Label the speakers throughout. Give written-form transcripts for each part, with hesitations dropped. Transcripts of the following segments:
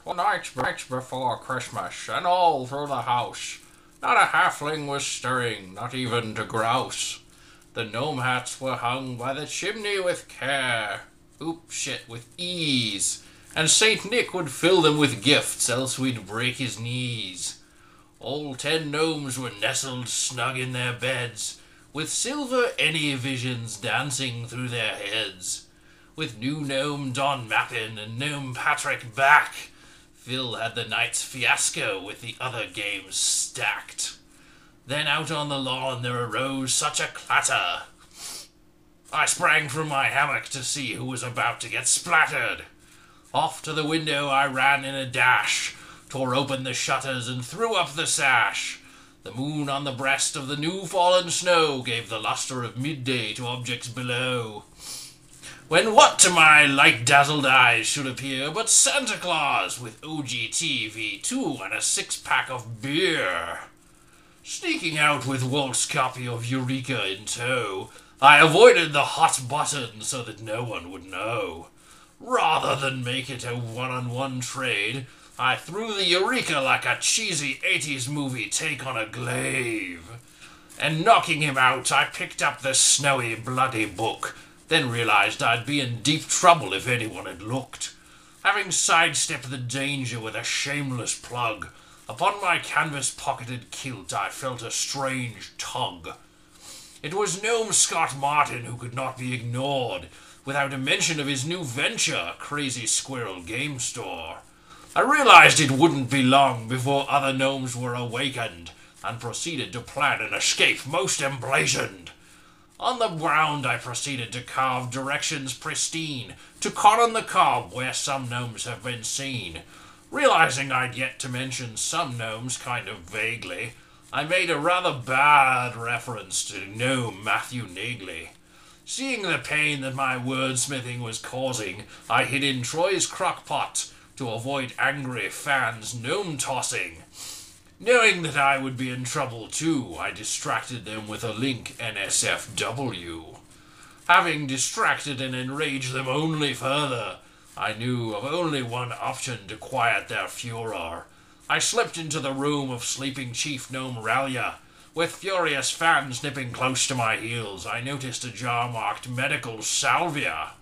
Speaker 1: One night before Christmas, and all through the house, not a halfling was stirring, not even to grouse. The gnome hats were hung by the chimney with care, with ease, and Saint Nick would fill them with gifts, else we'd break his knees. All 10 gnomes were nestled snug in their beds, with silver any visions dancing through their heads. With new gnome Don Mappin and gnome Patrick back, Phil had the night's fiasco with the other games stacked. Then out on the lawn there arose such a clatter. I sprang from my hammock to see who was about to get splattered. Off to the window I ran in a dash, tore open the shutters and threw up the sash. The moon on the breast of the new fallen snow gave the luster of midday to objects below. When what to my light-dazzled eyes should appear but Santa Claus with OGT V2 and a 6-pack of beer. Sneaking out with Walt's copy of Eureka in tow, I avoided the hot button so that no one would know. Rather than make it a one-on-one trade, I threw the Eureka like a cheesy 80s movie take on a glaive. And knocking him out, I picked up the snowy, bloody book, then realized I'd be in deep trouble if anyone had looked. Having sidestepped the danger with a shameless plug, upon my canvas-pocketed kilt I felt a strange tug. It was gnome Scott Martin who could not be ignored, without a mention of his new venture, Crazy Squirrel Game Store. I realized it wouldn't be long before other gnomes were awakened, and proceeded to plan an escape most emblazoned. On the ground I proceeded to carve directions pristine, to cotton the cob where some gnomes have been seen. Realizing I'd yet to mention some gnomes kind of vaguely, I made a rather bad reference to gnome Matthew Nagley. Seeing the pain that my wordsmithing was causing, I hid in Troy's crockpot to avoid angry fans gnome-tossing. Knowing that I would be in trouble too, I distracted them with a link NSFW. Having distracted and enraged them only further, I knew of only one option to quiet their furor. I slipped into the room of sleeping Chief Gnome Ralia. With furious fans nipping close to my heels, I noticed a jar marked Medical Salvia.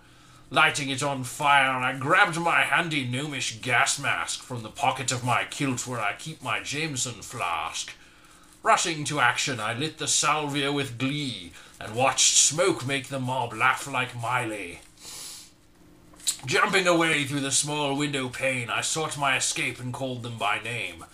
Speaker 1: Lighting it on fire, I grabbed my handy gnomish gas mask from the pocket of my kilt where I keep my Jameson flask. Rushing to action, I lit the salvia with glee and watched smoke make the mob laugh like Miley. Jumping away through the small window pane, I sought my escape and called them by name.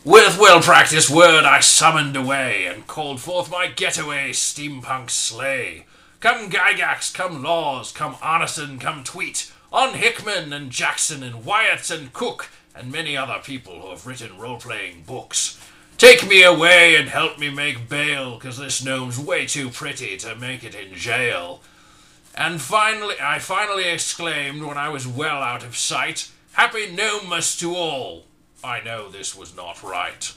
Speaker 1: With well-practiced word I summoned away and called forth my getaway steampunk sleigh. Come Gygax, come Laws, come Arneson, come Tweet, on Hickman and Jackson and Wyatt and Cook, and many other people who have written role-playing books. Take me away and help me make bail, 'cause this gnome's way too pretty to make it in jail. And I finally exclaimed when I was well out of sight, Happy Gnomemas to all! I know this was not right.